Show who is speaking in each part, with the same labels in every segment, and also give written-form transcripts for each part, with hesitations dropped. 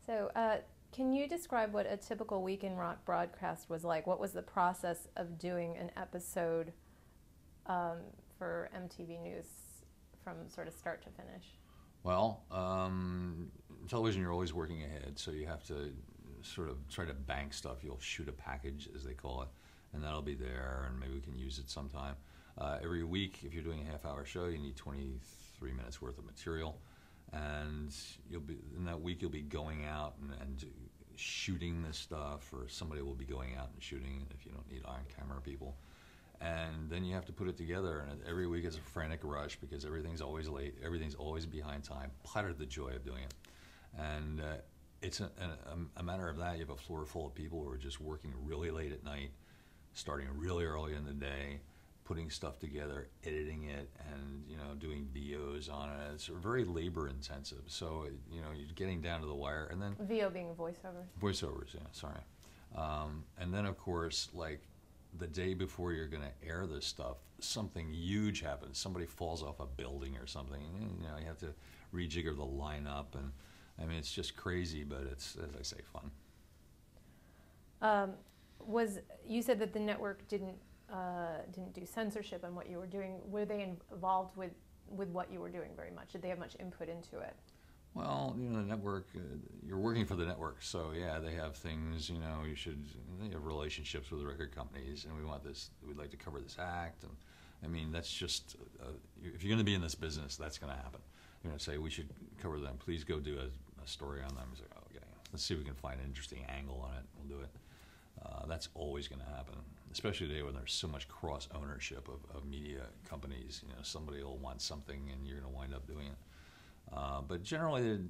Speaker 1: So, can you describe what a typical Week in Rock broadcast was like? What was the process of doing an episode for MTV News from sort of start to finish?
Speaker 2: Well, television, you're always working ahead, so you have to sort of try to bank stuff. You'll shoot a package, as they call it, and that'll be there, and maybe we can use it sometime. Every week, if you're doing a half-hour show, you need 23 minutes worth of material, and in that week you'll be going out and shooting this stuff, or somebody will be going out and shooting if you don't need on-camera people. And then you have to put it together, and every week it's a frantic rush because everything's always late, everything's always behind time. Part of the joy of doing it. And it's a matter of that. You have a floor full of people who are just working really late at night, starting really early in the day, putting stuff together, editing it, and doing VOs on it. It's very labor intensive. So you're getting down to the wire, and then
Speaker 1: VO being voiceovers.
Speaker 2: Voiceovers, yeah, sorry. And then of course, like, the day before you're going to air this stuff, something huge happens. Somebody falls off a building or something. You have to rejigger the lineup, and I mean, it's just crazy, but it's, as I say, fun.
Speaker 1: You said that the network didn't do censorship on what you were doing. Were they involved with what you were doing very much? Did they have much input into it?
Speaker 2: Well, the network, you're working for the network, so yeah, they have things, they have relationships with the record companies, and we'd like to cover this act, and I mean, that's just, if you're going to be in this business, that's going to happen. You're going to say, we should cover them, please go do a story on them. It's like, oh, okay, let's see if we can find an interesting angle on it, we'll do it. That's always going to happen, especially today when there's so much cross-ownership of media companies. Somebody will want something, and you're going to wind up doing it. But generally,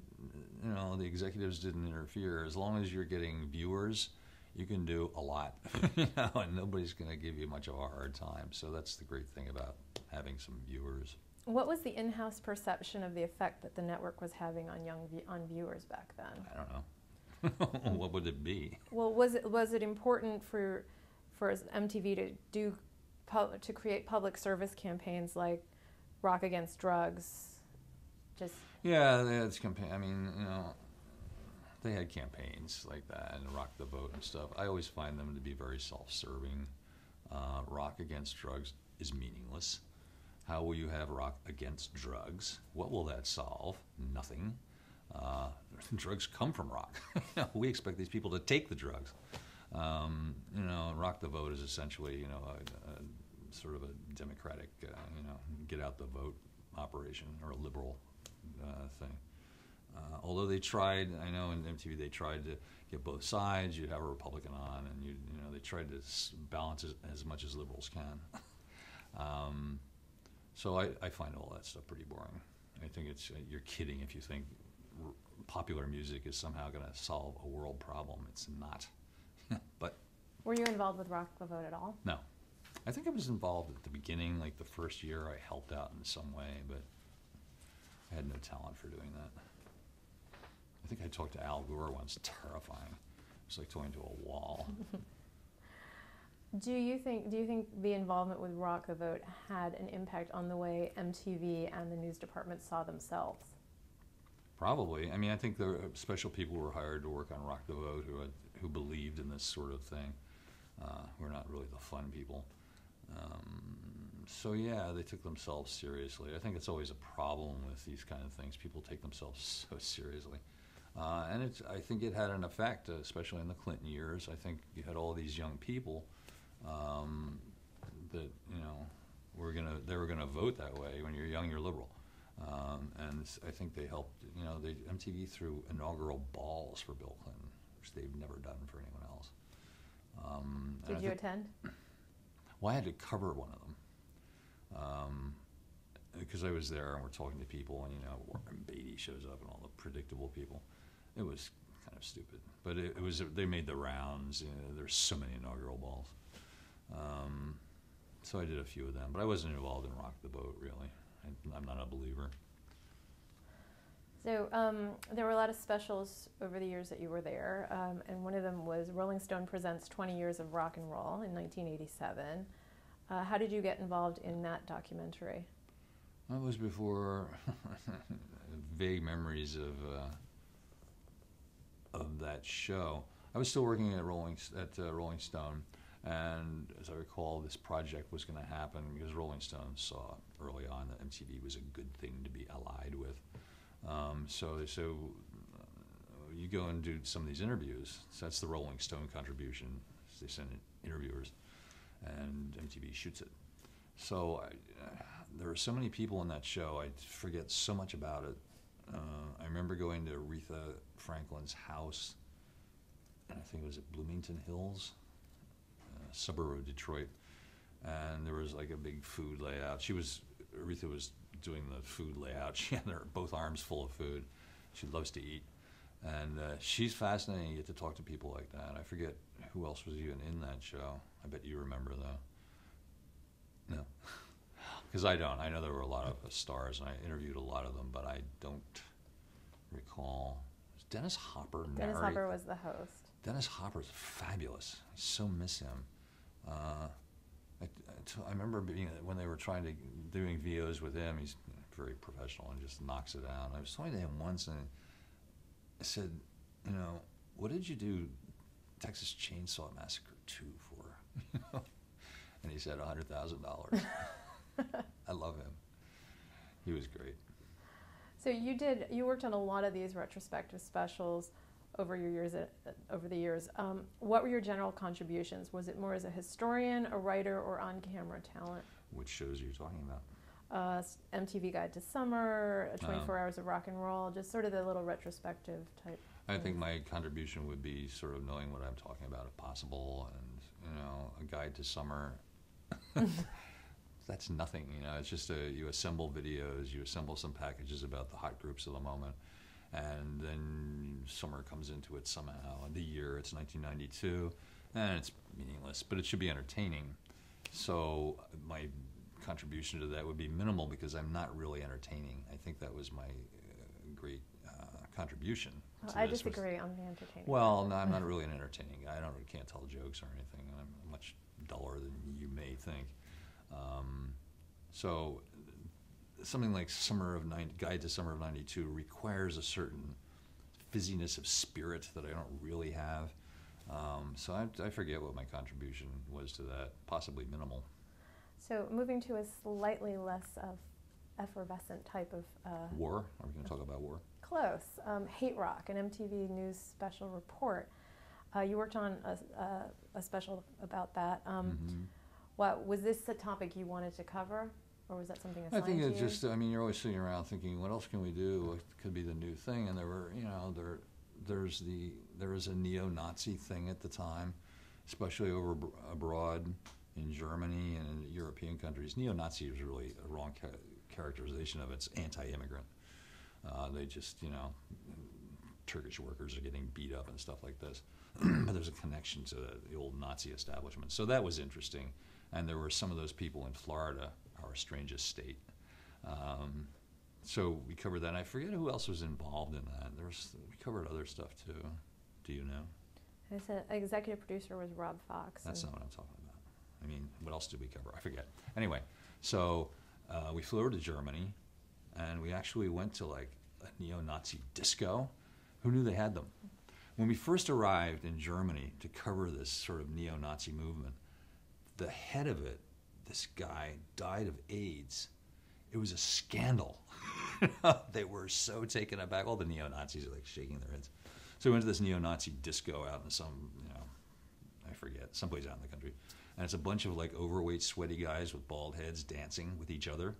Speaker 2: the executives didn't interfere. As long as you're getting viewers, you can do a lot, and nobody's going to give you much of a hard time. So that's the great thing about having some viewers.
Speaker 1: What was the in-house perception of the effect that the network was having on viewers back then?
Speaker 2: I don't know. What would it be?
Speaker 1: Well, was it important for MTV to create public service campaigns like Rock Against Drugs?
Speaker 2: Yeah, they had they had campaigns like that, and Rock the Vote and stuff. I always find them to be very self-serving. Rock Against Drugs is meaningless. How will you have Rock Against Drugs? What will that solve? Nothing. Drugs come from rock. We expect these people to take the drugs. Rock the Vote is essentially, a sort of a democratic, get out the vote operation, or a liberal thing. Although they tried, I know in MTV they tried to get both sides. You'd have a Republican on, and they tried to balance it as much as liberals can. So I find all that stuff pretty boring. I think you're kidding if you think popular music is somehow going to solve a world problem. It's not. But
Speaker 1: were you involved with Rock the Vote at all?
Speaker 2: No. I think I was involved at the beginning, like the first year I helped out in some way, but I had no talent for doing that. I think I talked to Al Gore once. Terrifying. It was like talking to a wall.
Speaker 1: Do you think the involvement with Rock the Vote had an impact on the way MTV and the news department saw themselves?
Speaker 2: Probably. I mean, I think the special people were hired to work on Rock the Vote who believed in this sort of thing. We're not really the fun people. So yeah, they took themselves seriously. I think it's always a problem with these kind of things. People take themselves so seriously. And I think it had an effect, especially in the Clinton years. I think you had all these young people that, they were gonna vote that way. When you're young, you're liberal. And I think they helped, MTV threw inaugural balls for Bill Clinton, which they've never done for anyone else.
Speaker 1: Did you attend?
Speaker 2: Well, I had to cover one of them. Because I was there and we're talking to people, and Warren Beatty shows up and all the predictable people. It was kind of stupid, but they made the rounds. There's so many inaugural balls. So I did a few of them, but I wasn't involved in Rock the Boat, really. I'm not a believer.
Speaker 1: So there were a lot of specials over the years that you were there, and one of them was Rolling Stone Presents 20 Years of Rock and Roll in 1987. How did you get involved in that documentary?
Speaker 2: That was before vague memories of of that show, I was still working at Rolling Stone, and as I recall, this project was going to happen because Rolling Stone saw early on that MTV was a good thing to be allied with. So you go and do some of these interviews. So that's the Rolling Stone contribution. They send in interviewers, and MTV shoots it. So there were so many people in that show. I forget so much about it. I remember going to Aretha Franklin's house, and I think it was at Bloomington Hills, a suburb of Detroit, and there was like a big food layout. Aretha was doing the food layout. She had both arms full of food. She loves to eat, and she's fascinating. You get to talk to people like that. I forget who else was even in that show. I bet you remember though. No. Because I don't. I know there were a lot of stars, and I interviewed a lot of them, but I don't recall. Was Dennis Hopper
Speaker 1: Dennis Hopper was the host.
Speaker 2: Dennis Hopper's fabulous. I so miss him. I remember when they were doing VOs with him, he's very professional and just knocks it out. I was talking to him once, and I said, what did you do Texas Chainsaw Massacre 2 for? And he said $100,000. I love him. He was great.
Speaker 1: So you worked on a lot of these retrospective specials over the years. What were your general contributions? Was it more as a historian, a writer, or on-camera talent?
Speaker 2: Which shows are you talking about?
Speaker 1: MTV Guide to Summer, 24 Hours of Rock and Roll, just sort of the little retrospective type.
Speaker 2: I think my contribution would be sort of knowing what I'm talking about, if possible, and a guide to summer. That's nothing, it's just you assemble videos, you assemble some packages about the hot groups of the moment, and then summer comes into it somehow. And the year, it's 1992, and it's meaningless, but it should be entertaining. So my contribution to that would be minimal because I'm not really entertaining. I think that was my great contribution.
Speaker 1: Well, I disagree on the entertaining.
Speaker 2: Well, no, I'm not really an entertaining guy. I can't tell jokes or anything. I'm much duller than you may think. So something like Guide to Summer of '92 requires a certain fizziness of spirit that I don't really have. So I forget what my contribution was to that, possibly minimal.
Speaker 1: So moving to a slightly less effervescent type of...
Speaker 2: War? Are we going to talk about war?
Speaker 1: Close. Hate Rock, an MTV News special report. You worked on a special about that. Was this a topic you wanted to cover, or was that something assigned to you?
Speaker 2: I think it's just, you're always sitting around thinking, what else can we do? What could be the new thing? And there were, there was a neo-Nazi thing at the time, especially abroad in Germany and in European countries. Neo-Nazi was really a wrong characterization of it. It's anti-immigrant. They just, Turkish workers are getting beat up and stuff like this. But there's a connection to the old Nazi establishment. So that was interesting. And there were some of those people in Florida, our strangest state. So we covered that. And I forget who else was involved in that. We covered other stuff too. Do you know?
Speaker 1: I said executive producer was Rob Fox.
Speaker 2: That's not what I'm talking about. What else did we cover? I forget. Anyway, so we flew over to Germany, and we actually went to like a neo-Nazi disco. Who knew they had them? When we first arrived in Germany to cover this sort of neo-Nazi movement, the head of it, this guy, died of AIDS. It was a scandal. They were so taken aback. All the neo-Nazis are like shaking their heads. So we went to this neo-Nazi disco out in some, I forget, someplace out in the country. And it's a bunch of like overweight, sweaty guys with bald heads dancing with each other.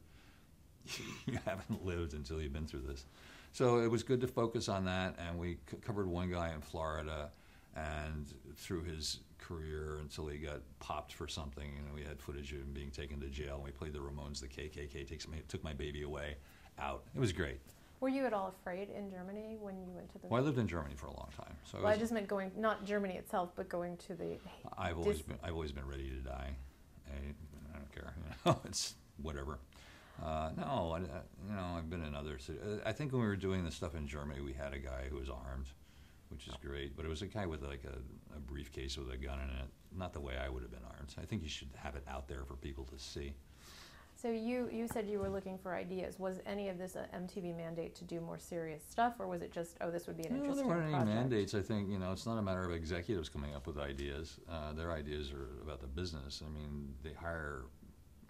Speaker 2: You haven't lived until you've been through this. So it was good to focus on that, and we covered one guy in Florida, and through his career until he got popped for something, and we had footage of him being taken to jail, and we played the Ramones, the KKK took my baby away, out. It was great.
Speaker 1: Were you at all afraid in Germany when you went to the...
Speaker 2: Well, I lived in Germany for a long time. So
Speaker 1: I just meant going, not Germany itself, but going to the...
Speaker 2: I've always been ready to die. I don't care. It's whatever. No, I've been in other cities. I think when we were doing the stuff in Germany, we had a guy who was armed, which is great. But it was a guy with like a briefcase with a gun in it. Not the way I would have been armed. I think you should have it out there for people to see.
Speaker 1: So you said you were looking for ideas. Was any of this an MTV mandate to do more serious stuff, or was it just, oh, this would be an interesting
Speaker 2: there weren't
Speaker 1: project?
Speaker 2: any mandates. I think, it's not a matter of executives coming up with ideas. Their ideas are about the business. I mean, they hire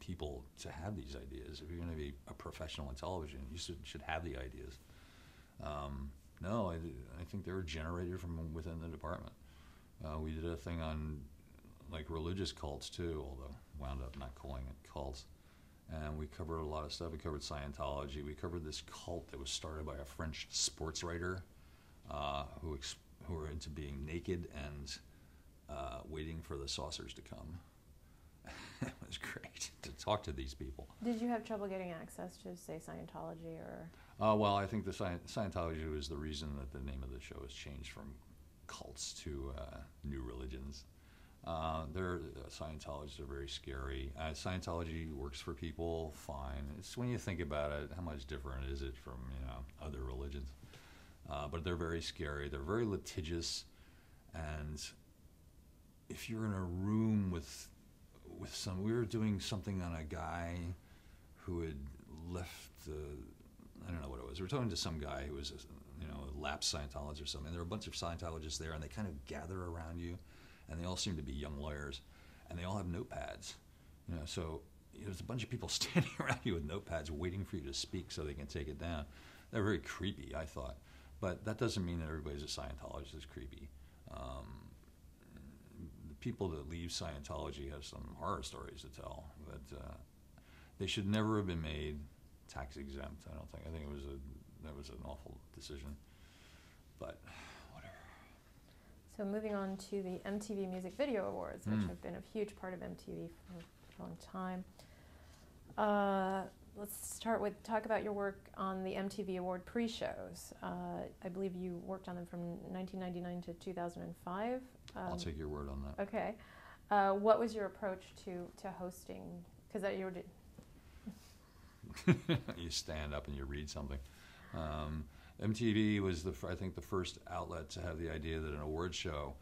Speaker 2: people to have these ideas. If you're going to be a professional in television, you should have the ideas. No, I think they were generated from within the department. We did a thing on like religious cults too, although wound up not calling it cults. And we covered a lot of stuff. We covered Scientology. We covered this cult that was started by a French sports writer who were into being naked and waiting for the saucers to come. It was great to talk to these people.
Speaker 1: Did you have trouble getting access to, say, Scientology or?
Speaker 2: Well, I think the Scientology was the reason that the name of the show was changed from cults to new religions. Scientologists are very scary. Scientology works for people fine. It's when you think about it, how much different is it from other religions? But they're very scary. They're very litigious, and if you're in a room with we were doing something on a guy who had left I don't know what it was. We were talking to some guy who was a lapsed Scientologist or something. And there were a bunch of Scientologists there, and they kind of gather around you. And they all seem to be young lawyers, and they all have notepads. So there's a bunch of people standing around you with notepads waiting for you to speak so they can take it down. They're very creepy, I thought. But that doesn't mean that everybody's a Scientologist is creepy. The people that leave Scientology have some horror stories to tell. But they should never have been made tax exempt, I don't think. I think that was an awful decision. But
Speaker 1: so moving on to the MTV Music Video Awards, which have been a huge part of MTV for a long time. Let's talk about your work on the MTV Award pre-shows. I believe you worked on them from 1999 to 2005.
Speaker 2: I'll take your word on that.
Speaker 1: Okay. What was your approach to hosting? Because you were...
Speaker 2: You stand up and you read something. MTV was I think the first outlet to have the idea that an award show,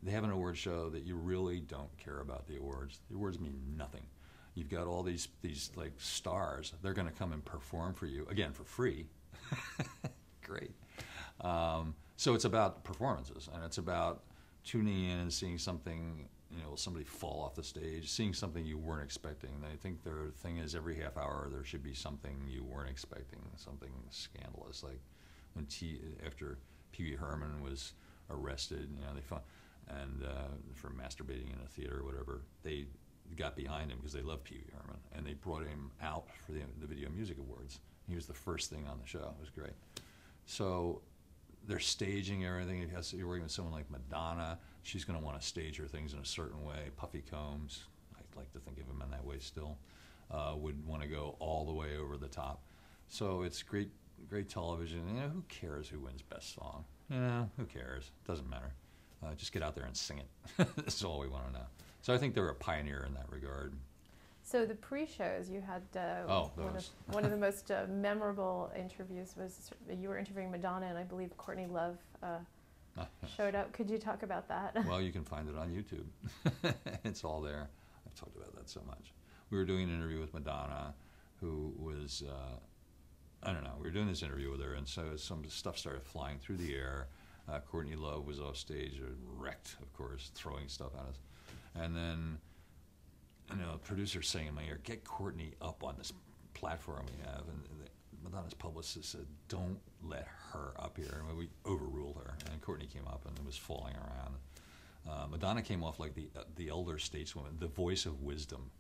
Speaker 2: they have an award show that you really don't care about the awards. The awards mean nothing. You've got all these like stars. They're going to come and perform for you again for free. Great. So it's about performances, and it's about tuning in and seeing something. Somebody fall off the stage, seeing something you weren't expecting. I think their thing is every half hour there should be something you weren't expecting, something scandalous, like when after Pee Wee Herman was arrested, they found for masturbating in a theater or whatever, they got behind him because they loved Pee Wee Herman, and they brought him out for the Video Music Awards. He was the first thing on the show. It was great. So they're staging everything. You're working with someone like Madonna. She's going to want to stage her things in a certain way. Puffy Combs, I'd like to think of him in that way still, would want to go all the way over the top. So it's great television. Who cares who wins Best Song? Who cares? Doesn't matter. Just get out there and sing it. That's all we want to know. So I think they were a pioneer in that regard.
Speaker 1: So the pre-shows, you had one of the most memorable interviews was you were interviewing Madonna, and I believe Courtney Love showed up. Could you talk about that?
Speaker 2: Well, you can find it on YouTube. It's all there. I've talked about that so much. We were doing an interview with Madonna, who was, we were doing this interview with her, and so some stuff started flying through the air. Courtney Love was off stage, wrecked, of course, throwing stuff at us. And then, the producer saying in my ear, "Get Courtney up on this platform we have." And Madonna's publicist said, "Don't let her up here." And we overruled her, and Courtney came up and was falling around. Madonna came off like the elder stateswoman, the voice of wisdom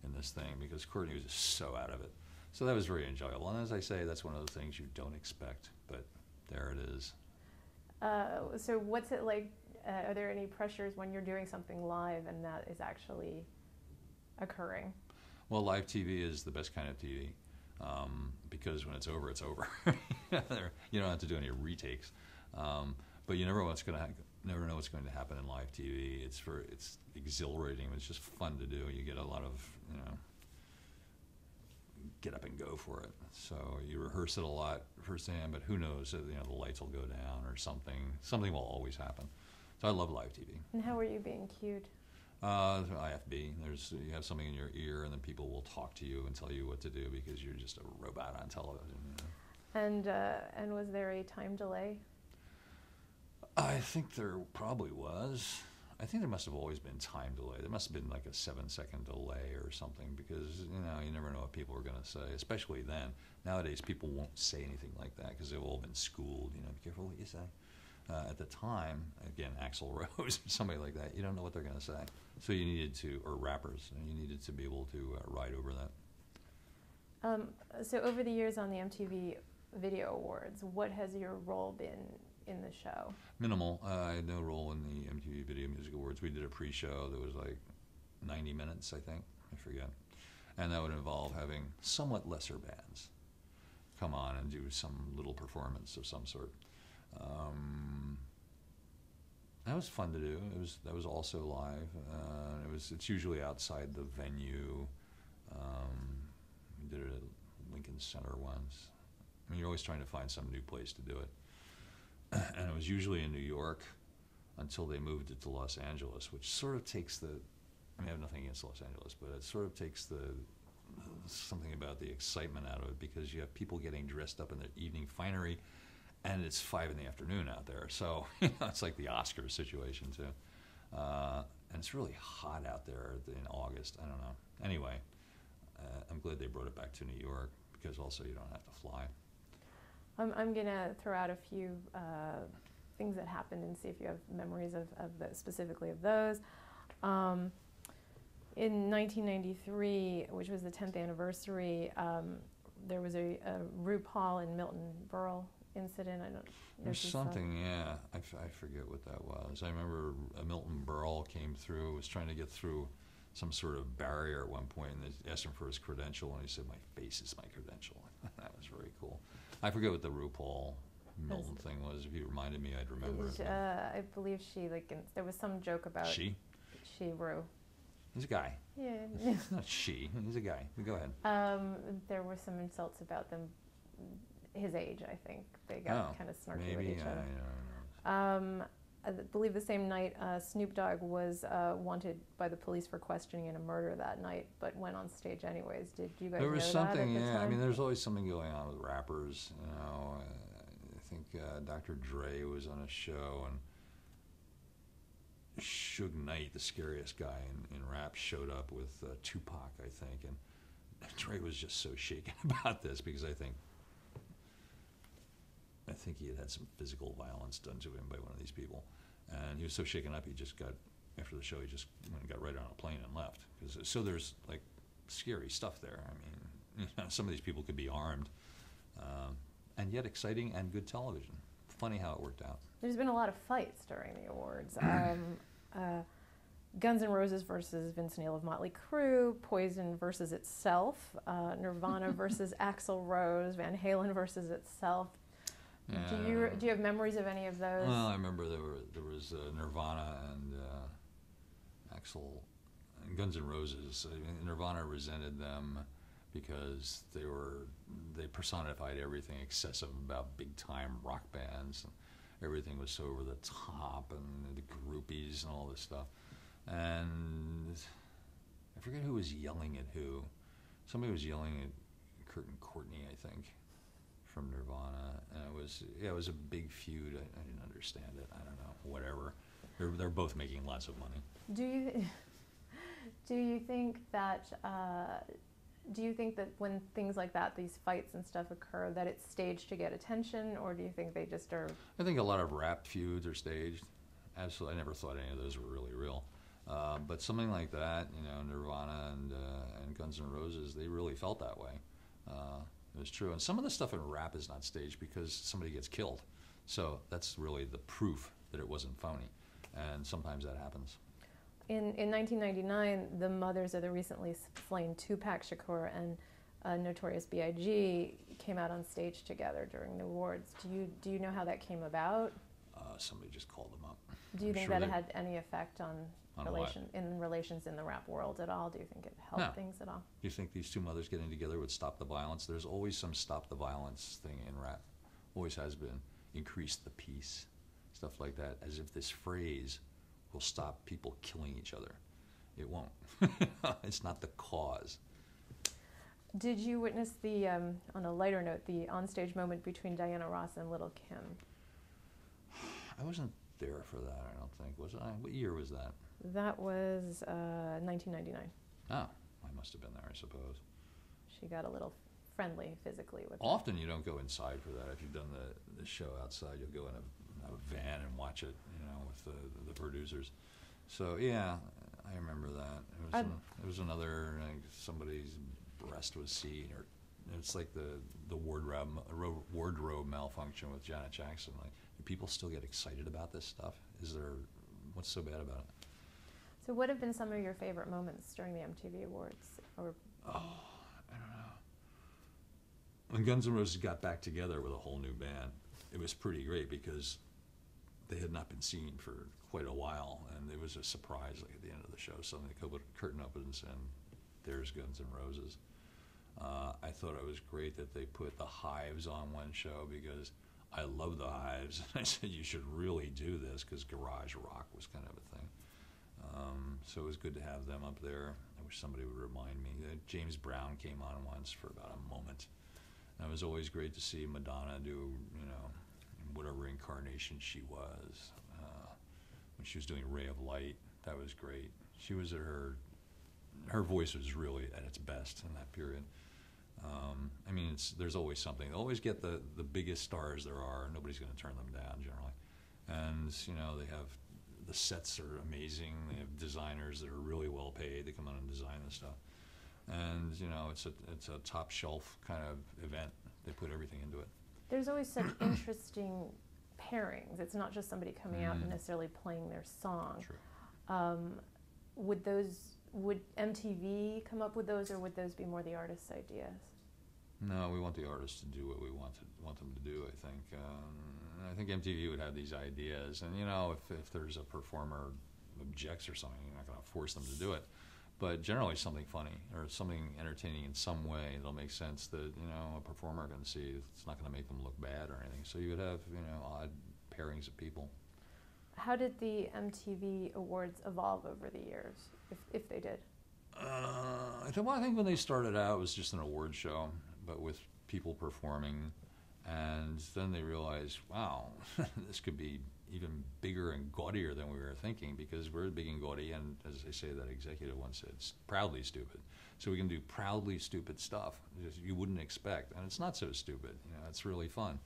Speaker 2: in this thing, because Courtney was just so out of it. So that was very enjoyable. And as I say, that's one of the things you don't expect, but there it is.
Speaker 1: So what's it like? Are there any pressures when you're doing something live and that is actually occurring?
Speaker 2: Well, live TV is the best kind of TV, because when it's over, it's over. You don't have to do any retakes, but you never know what's going to happen in live TV. It's exhilarating. It's just fun to do. You get a lot of get up and go for it. So you rehearse it a lot firsthand, but who knows? The lights will go down or something. Something will always happen. So I love live TV.
Speaker 1: And how were you being cued?
Speaker 2: IFB. You have something in your ear, and then people will talk to you and tell you what to do because you're just a robot on television.
Speaker 1: And was there a time delay?
Speaker 2: I think there probably was. I think there must have always been time delay. There must have been like a 7-second delay or something because you never know what people are going to say, especially then. Nowadays, people won't say anything like that because they've all been schooled. Be careful what you say. At the time, again, Axl Rose or somebody like that, you don't know what they're going to say. So you needed to, or rappers, you needed to be able to ride over that.
Speaker 1: So over the years on the MTV Video Awards, what has your role been in the show?
Speaker 2: Minimal. I had no role in the MTV Video Music Awards. We did a pre-show that was like 90 minutes, I think. I forget. And that would involve having somewhat lesser bands come on and do some little performance of some sort. That was fun to do. That was also live. It's usually outside the venue. We did it at Lincoln Center once. You're always trying to find some new place to do it. And it was usually in New York until they moved it to Los Angeles, which sort of takes I have nothing against Los Angeles, but it sort of takes something about the excitement out of it because you have people getting dressed up in their evening finery, and it's 5 p.m. out there. So it's like the Oscars situation too. And it's really hot out there in August. I don't know. Anyway, I'm glad they brought it back to New York because also you don't have to fly.
Speaker 1: I'm going to throw out a few things that happened and see if you have memories of specifically of those. In 1993, which was the 10th anniversary, there was a RuPaul and Milton Berle incident. I don't know.
Speaker 2: There's something, yeah. I forget what that was. I remember Milton Berle came through, was trying to get through some sort of barrier at one point, and they asked him for his credential, and he said, "My face is my credential." That was very cool. I forget what the RuPaul Milton thing was. If you reminded me, I'd remember.
Speaker 1: I believe she, there was some joke about...
Speaker 2: She?
Speaker 1: She, Ru.
Speaker 2: He's a guy.
Speaker 1: Yeah.
Speaker 2: It's not she. He's a guy. Go ahead.
Speaker 1: There were some insults about them, his age, I think. They got kind of snarky with each other. I believe the same night, Snoop Dogg was wanted by the police for questioning in a murder that night, but went on stage anyways. Did you guys know that at the time?
Speaker 2: There was something, yeah. I mean, there's always something going on with rappers. I think Dr. Dre was on a show, and Suge Knight, the scariest guy in rap, showed up with Tupac, I think, and Dre was just so shaken about this because I think he had some physical violence done to him by one of these people, and he was so shaken up he just got, after the show, he just went and got right on a plane and left. So there's scary stuff there. I mean, some of these people could be armed, and yet exciting and good television. Funny how it worked out.
Speaker 1: There's been a lot of fights during the awards. Guns N' Roses versus Vince Neil of Motley Crue, Poison versus itself, Nirvana versus Axl Rose, Van Halen versus itself.
Speaker 2: Yeah,
Speaker 1: do you have memories of any of those?
Speaker 2: Well, I remember there was Nirvana and Axl and Guns N' Roses. Nirvana resented them because they personified everything excessive about big time rock bands. And everything was so over the top, and the groupies and all this stuff. And I forget who was yelling at who. Somebody was yelling at Kurt and Courtney, I think, from Nirvana, and it was a big feud. I didn't understand it. I don't know. Whatever. They're both making lots of money. Do you think that when things like that, these fights and stuff occur, that it's staged to get attention, or do you think they just are? I think a lot of rap feuds are staged. Absolutely, I never thought any of those were really real. But something like that, Nirvana and Guns N' Roses, they really felt that way. It was true. And some of the stuff in rap is not staged because somebody gets killed. So that's really the proof that it wasn't phony. And sometimes that happens.
Speaker 1: In 1999, the mothers of the recently slain Tupac Shakur and Notorious B.I.G. came out on stage together during the awards. Do you know how that came about?
Speaker 2: Somebody just called them up.
Speaker 1: Do you think that it had any effect on relations in the rap world at all? Do you think it helped things at all?
Speaker 2: Do you think these two mothers getting together would stop the violence? There's always some stop the violence thing in rap. Always has been. Increase the peace. Stuff like that. As if this phrase will stop people killing each other. It won't. It's not the cause.
Speaker 1: Did you witness the, on a lighter note, the onstage moment between Diana Ross and Little Kim?
Speaker 2: I wasn't there for that, I don't think. Was I? What year was that?
Speaker 1: That was 1999.
Speaker 2: Oh, I must have been there, I suppose.
Speaker 1: She got a little friendly physically with
Speaker 2: Often you don't go inside for that. If you've done the show outside, you'll go in a van and watch it, with the producers. So, yeah, I remember that. It was another, somebody's breast was seen, or it's like the wardrobe malfunction with Janet Jackson. Like, do people still get excited about this stuff? What's so bad about it?
Speaker 1: So what have been some of your favorite moments during the MTV Awards?
Speaker 2: I don't know. When Guns N' Roses got back together with a whole new band, it was pretty great because they had not been seen for quite a while, and it was a surprise. Like at the end of the show, suddenly the curtain opens and there's Guns N' Roses. I thought it was great that they put the Hives on one show because I love the Hives. I said you should really do this because garage rock was kind of a thing. So it was good to have them up there. I wish somebody would remind me. James Brown came on once for about a moment. And it was always great to see Madonna do, whatever incarnation she was. When she was doing Ray of Light, that was great. She was at her voice was really at its best in that period. There's always something. They always get the biggest stars there are. Nobody's going to turn them down generally. And, they have, the sets are amazing. They have designers that are really well paid. They come on and design this stuff. And, it's a top shelf kind of event. They put everything into it.
Speaker 1: There's always such interesting pairings. It's not just somebody coming out and necessarily playing their song.
Speaker 2: True.
Speaker 1: Would MTV come up with those, or would those be more the artist's ideas?
Speaker 2: No, we want the artists to do what we want them to do, I think. I think MTV would have these ideas. And, if there's a performer objects or something, you're not going to force them to do it. But generally something funny or something entertaining in some way that'll make sense that, a performer can see. It's not going to make them look bad or anything. So you would have, odd pairings of people.
Speaker 1: How did the MTV Awards evolve over the years, if they did?
Speaker 2: I think when they started out, it was just an award show, but with people performing. And then they realized, wow, this could be even bigger and gaudier than we were thinking, because we're big and gaudy, and as they say, that executive once said, it's proudly stupid. So we can do proudly stupid stuff you wouldn't expect, and it's not so stupid. It's really fun.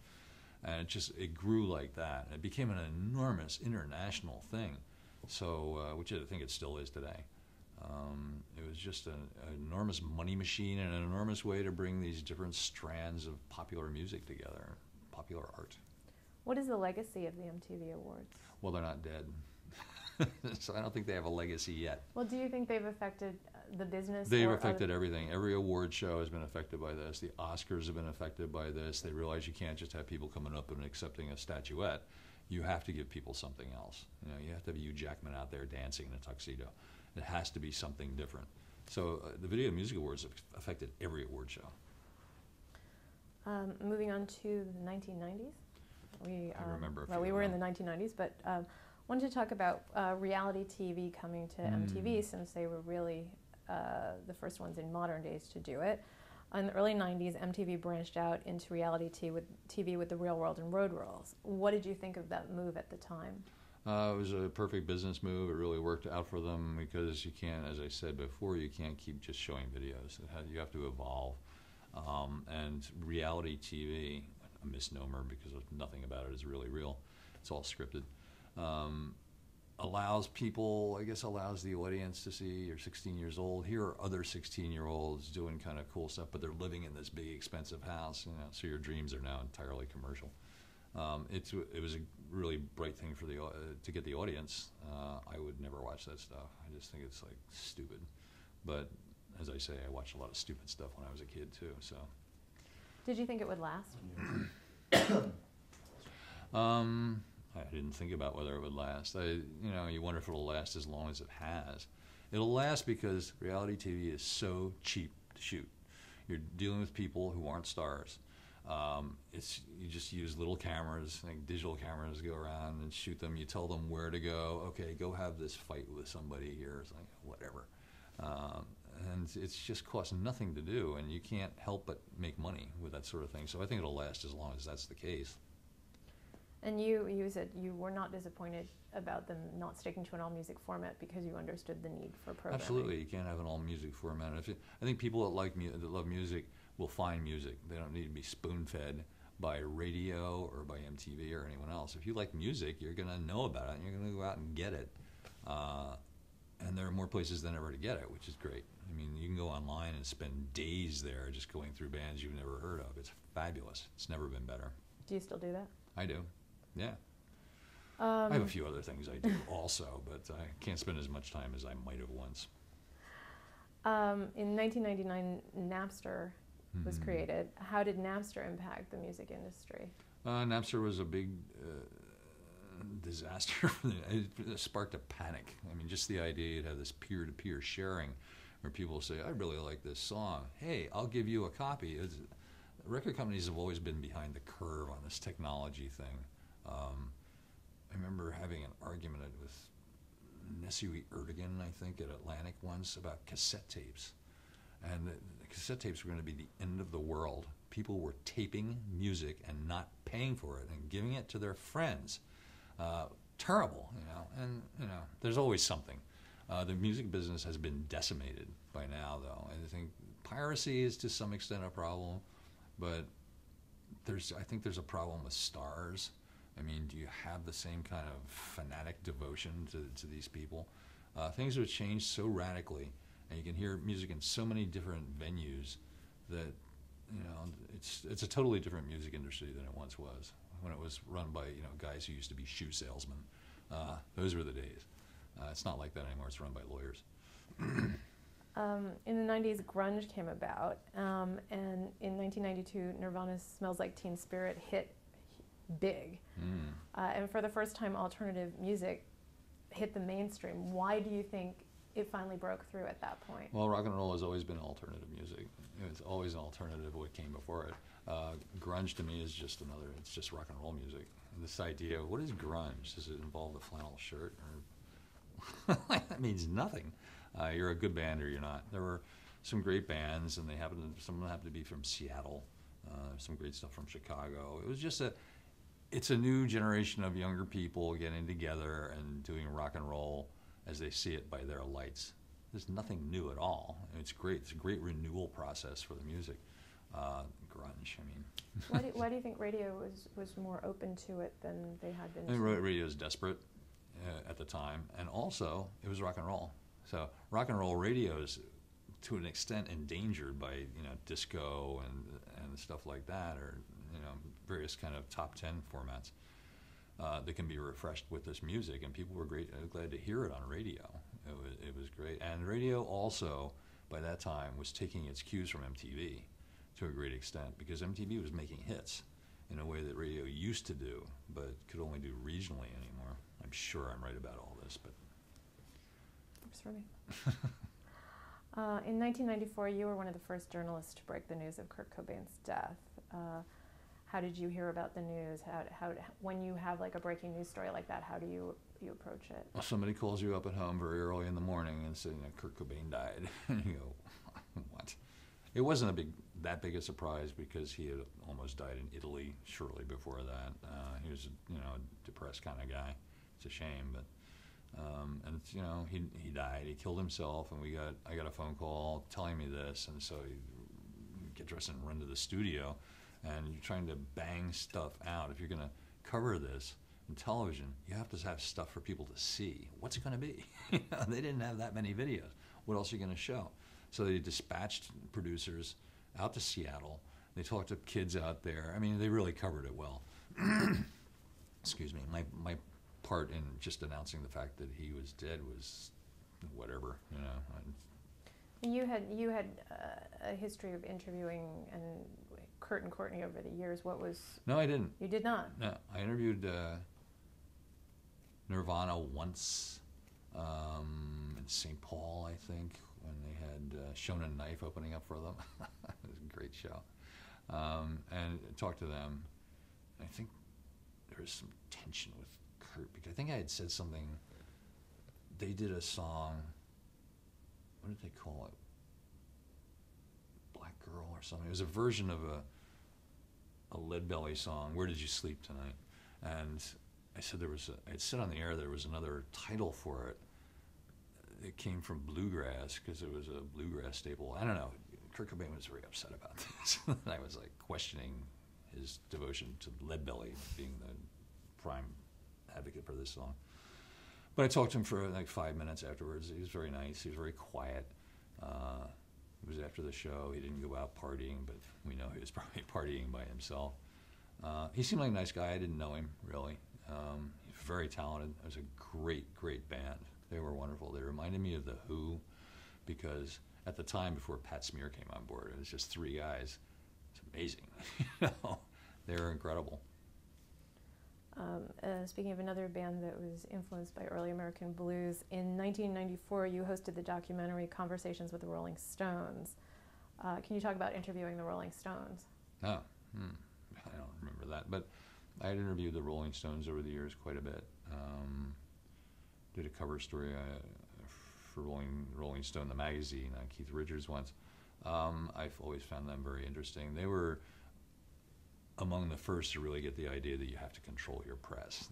Speaker 2: And it grew like that, and it became an enormous international thing. So, which I think it still is today. It was just an enormous money machine and an enormous way to bring these different strands of popular music together, popular art.
Speaker 1: What is the legacy of the MTV Awards?
Speaker 2: Well, they're not dead. So I don't think they have a legacy yet.
Speaker 1: Well, do you think they've affected the business?
Speaker 2: They've affected everything. Every award show has been affected by this. The Oscars have been affected by this. They realize you can't just have people coming up and accepting a statuette. You have to give people something else. You have to have Hugh Jackman out there dancing in a tuxedo. It has to be something different. So the Video Music Awards have affected every award show.
Speaker 1: Moving on to the 1990s.
Speaker 2: I remember.
Speaker 1: We were in the 1990s, but wanted to talk about reality TV coming to MTV, since they were really the first ones in modern days to do it. In the early 90s, MTV branched out into reality TV with The Real World and Road Rules. What did you think of that move at the time?
Speaker 2: It was a perfect business move. It really worked out for them because you can't, as I said before, you can't keep just showing videos. You have to evolve. And reality TV, a misnomer because nothing about it is really real. It's all scripted. Allows the audience to see you're 16 years old. Here are other 16-year-olds doing kind of cool stuff, but they're living in this big, expensive house. So your dreams are now entirely commercial. It was a really bright thing for to get the audience. I would never watch that stuff. I just think it's like stupid. But as I say, I watched a lot of stupid stuff when I was a kid too. So.
Speaker 1: Did you think it would last?
Speaker 2: I didn't think about whether it would last. You wonder if it'll last as long as it has. It'll last because reality TV is so cheap to shoot. You're dealing with people who aren't stars. It's you just use little cameras, like digital cameras, go around and shoot them. You tell them where to go. Okay, go have this fight with somebody here. It's like whatever, and it's just costs nothing to do, and you can't help but make money with that sort of thing. So I think it'll last as long as that's the case.
Speaker 1: And you said you were not disappointed about them not sticking to an all music format because you understood the need for programming.
Speaker 2: Absolutely, you can't have an all music format. I think people that love music will find music. They don't need to be spoon fed by radio or by MTV or anyone else. If you like music, you're going to know about it and you're going to go out and get it. And there are more places than ever to get it, which is great. I mean, you can go online and spend days there just going through bands you've never heard of. It's fabulous. It's never been better.
Speaker 1: Do you still do that?
Speaker 2: I do, yeah. I have a few other things I do also, but I can't spend as much time as I might have once.
Speaker 1: In 1999, Napster was created. How did Napster impact the music industry?
Speaker 2: Napster was a big disaster. It sparked a panic. I mean, just the idea you'd have this peer-to-peer sharing where people say, I really like this song. Hey, I'll give you a copy. Record companies have always been behind the curve on this technology thing. I remember having an argument with Nessie Erdogan, I think, at Atlantic once about cassette tapes. And the cassette tapes were going to be the end of the world. People were taping music and not paying for it and giving it to their friends. Terrible, and there's always something. The music business has been decimated by now, though. And I think piracy is to some extent a problem, but I think there's a problem with stars. I mean, do you have the same kind of fanatic devotion to these people? Things have changed so radically, and you can hear music in so many different venues that it's a totally different music industry than it once was, when it was run by guys who used to be shoe salesmen. Those were the days. It's not like that anymore. It's run by lawyers.
Speaker 1: In the 90s, grunge came about, and in 1992, Nirvana's Smells Like Teen Spirit hit big. And for the first time, alternative music hit the mainstream. Why do you think it finally broke through at that point?
Speaker 2: Well, rock and roll has always been alternative music. It's always an alternative of what came before it. Grunge to me is just it's just rock and roll music. And this idea, what is grunge? Does it involve a flannel shirt? Or that means nothing. You're a good band or you're not. There were some great bands, and some of them happened to be from Seattle. Some great stuff from Chicago. It was just it's a new generation of younger people getting together and doing rock and roll as they see it by their lights. There's nothing new at all. It's great. It's a great renewal process for the music. Grunge, I mean.
Speaker 1: Why do you think radio was more open to it than they had been?
Speaker 2: I think radio was desperate at the time, and also it was rock and roll. So rock and roll radio is to an extent endangered by disco and stuff like that, or various kind of top 10 formats that can be refreshed with this music, and people were glad to hear it on radio. It was great, and radio also by that time was taking its cues from MTV to a great extent, because MTV was making hits in a way that radio used to do, but could only do regionally anymore. I'm sure I'm right about all this, but
Speaker 1: it's funny. In 1994, you were one of the first journalists to break the news of Kurt Cobain's death. How did you hear about the news? How when you have like a breaking news story like that, how do you approach it?
Speaker 2: Well, somebody calls you up at home very early in the morning and says, Kurt Cobain died, and you go, what? It wasn't that big a surprise, because he had almost died in Italy shortly before that. He was a depressed kind of guy. It's a shame, but and he died. He killed himself, and I got a phone call telling me this, and so you get dressed and run to the studio. And you're trying to bang stuff out. If you're going to cover this in television, you have to have stuff for people to see. What's it going to be? They didn't have that many videos. What else are you going to show? So they dispatched producers out to Seattle. They talked to kids out there. I mean, they really covered it well. Excuse me. My part in just announcing the fact that he was dead was whatever.
Speaker 1: You had a history of interviewing and Kurt and Courtney over the years. What was...
Speaker 2: No, I didn't.
Speaker 1: You did not?
Speaker 2: No, I interviewed Nirvana once in St. Paul, I think, when they had Shonen Knife opening up for them. It was a great show. and talked to them. I think there was some tension with Kurt because I think I had said something. They did a song. What did they call it? Black Girl or something. It was a version of a Lead Belly song. Where Did You Sleep Tonight? And I said I had said on the air there was another title for it. It came from bluegrass because it was a bluegrass staple. I don't know. Kurt Cobain was very upset about this. And I was like questioning his devotion to Lead Belly being the prime advocate for this song. But I talked to him for like 5 minutes afterwards. He was very nice. He was very quiet. It was after the show. He didn't go out partying, but we know he was probably partying by himself. He seemed like a nice guy. I didn't know him, really. He's very talented. It was a great, great band. They were wonderful. They reminded me of The Who because at the time before Pat Smear came on board, it was just 3 guys. It's amazing. They were incredible.
Speaker 1: Speaking of another band that was influenced by early American blues, in 1994 you hosted the documentary Conversations with the Rolling Stones. Can you talk about interviewing the Rolling Stones?
Speaker 2: Oh, I don't remember that, but I had interviewed the Rolling Stones over the years quite a bit. Did a cover story for Rolling Stone, the magazine, on Keith Richards once. I've always found them very interesting. They were among the first to really get the idea that you have to control your press.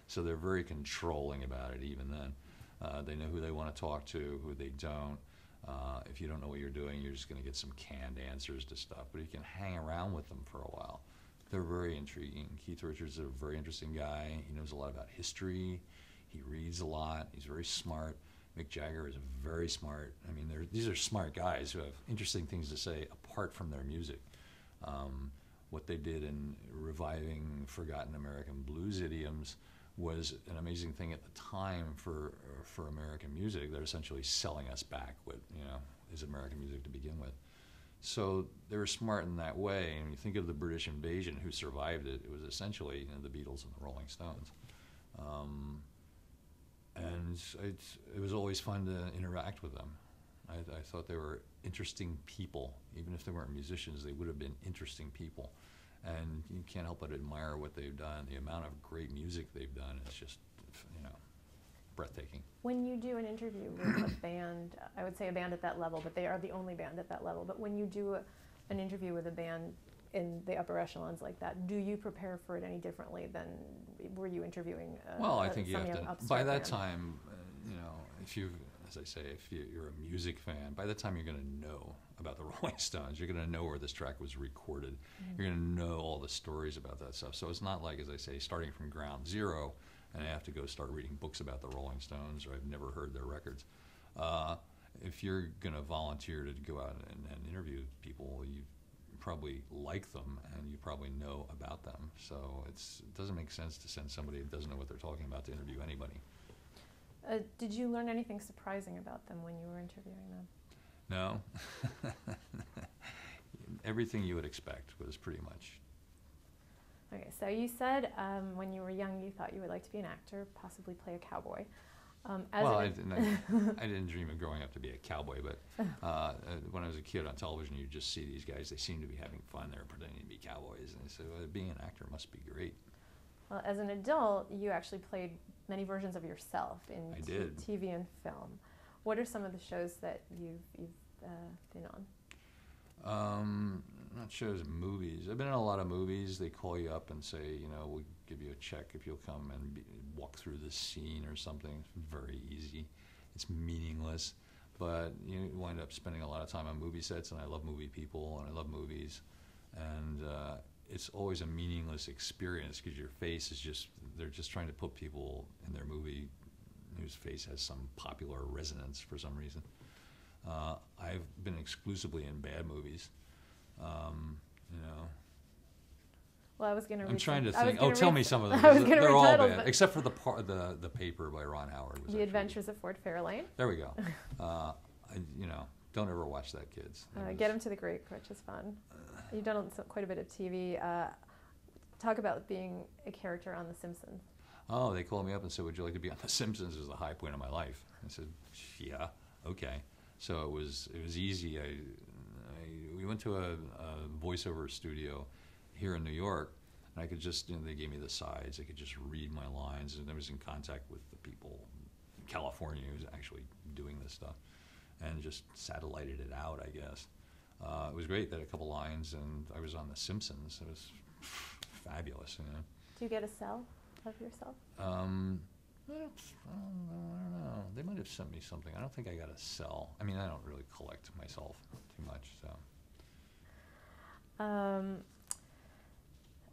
Speaker 2: So they're very controlling about it even then. They know who they want to talk to, who they don't. If you don't know what you're doing, you're just going to get some canned answers to stuff. But you can hang around with them for a while. They're very intriguing. Keith Richards is a very interesting guy. He knows a lot about history. He reads a lot. He's very smart. Mick Jagger is very smart. I mean, these are smart guys who have interesting things to say apart from their music. What they did in reviving forgotten American blues idioms was an amazing thing at the time for American music. They're essentially selling us back what is American music to begin with. So they were smart in that way. And when you think of the British invasion, who survived it, it was essentially the Beatles and the Rolling Stones. And it was always fun to interact with them. I thought they were interesting people. Even if they weren't musicians, they would have been interesting people. And you can't help but admire what they've done. The amount of great music they've done is just, breathtaking.
Speaker 1: When you do an interview with a band, I would say a band at that level, but they are the only band at that level. But when you do an interview with a band in the upper echelons like that, do you prepare for it any differently than were you interviewing
Speaker 2: Well, I think you have to, by that
Speaker 1: band?
Speaker 2: time, if you, as I say, if you're a music fan, by the time you're going to know about the Rolling Stones, you're going to know where this track was recorded. Mm-hmm. You're going to know all the stories about that stuff. So it's not like, as I say, starting from ground zero and I have to go start reading books about the Rolling Stones or I've never heard their records. If you're going to volunteer to go out and interview people, you probably like them and you probably know about them. So it doesn't make sense to send somebody who doesn't know what they're talking about to interview anybody.
Speaker 1: Did you learn anything surprising about them when you were interviewing them?
Speaker 2: No. Everything you would expect was pretty much.
Speaker 1: Okay, so you said when you were young you thought you would like to be an actor, possibly play a cowboy.
Speaker 2: I didn't dream of growing up to be a cowboy, but when I was a kid on television, you just see these guys, they seem to be having fun, they're pretending to be cowboys, and I said, well, being an actor must be great.
Speaker 1: Well, as an adult, you actually played many versions of yourself in TV and film. What are some of the shows that you've been on?
Speaker 2: Not shows, movies. I've been in a lot of movies. They call you up and say, we'll give you a check if you'll come and walk through this scene or something. It's very easy. It's meaningless. But you wind up spending a lot of time on movie sets, and I love movie people, and I love movies. And it's always a meaningless experience because your face is they're just trying to put people in their movie whose face has some popular resonance for some reason. I've been exclusively in bad movies.
Speaker 1: Well, I was going to.
Speaker 2: I'm trying to think. Tell me some of them. They're all bad, except for the paper by Ron Howard.
Speaker 1: The Adventures of Fort Fairlane.
Speaker 2: There we go. Don't ever watch that, kids.
Speaker 1: Get Him to the Greek, which is fun. You've done quite a bit of TV. Talk about being a character on The Simpsons.
Speaker 2: Oh, they called me up and said, "Would you like to be on The Simpsons?" It was the high point of my life. I said, "Yeah, okay." So it was easy. We we went to a voiceover studio here in New York, and I could just, they gave me the sides. I could just read my lines, and I was in contact with the people in California who's actually doing this stuff, and just satellited it out, I guess. It was great. They had a couple lines, and I was on The Simpsons. It was fabulous,
Speaker 1: Do you get a cell of yourself?
Speaker 2: I don't know. They might have sent me something. I don't think I got a cell. I mean, I don't really collect myself too much, so.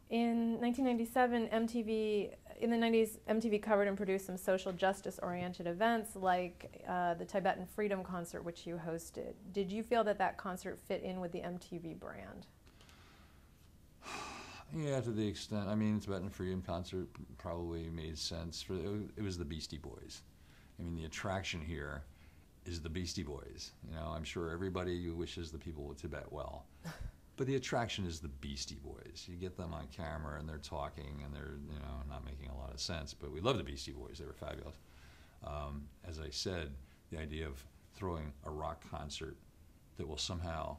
Speaker 1: In 1997, in the 90s, MTV covered and produced some social justice-oriented events like the Tibetan Freedom Concert, which you hosted. Did you feel that concert fit in with the MTV brand?
Speaker 2: Yeah, to the extent. I mean, Tibetan Freedom Concert probably made sense. It was the Beastie Boys. I mean, the attraction here is the Beastie Boys. I'm sure everybody wishes the people of Tibet well. But the attraction is the Beastie Boys. You get them on camera and they're talking and they're not making a lot of sense. But we love the Beastie Boys. They were fabulous. As I said, the idea of throwing a rock concert that will somehow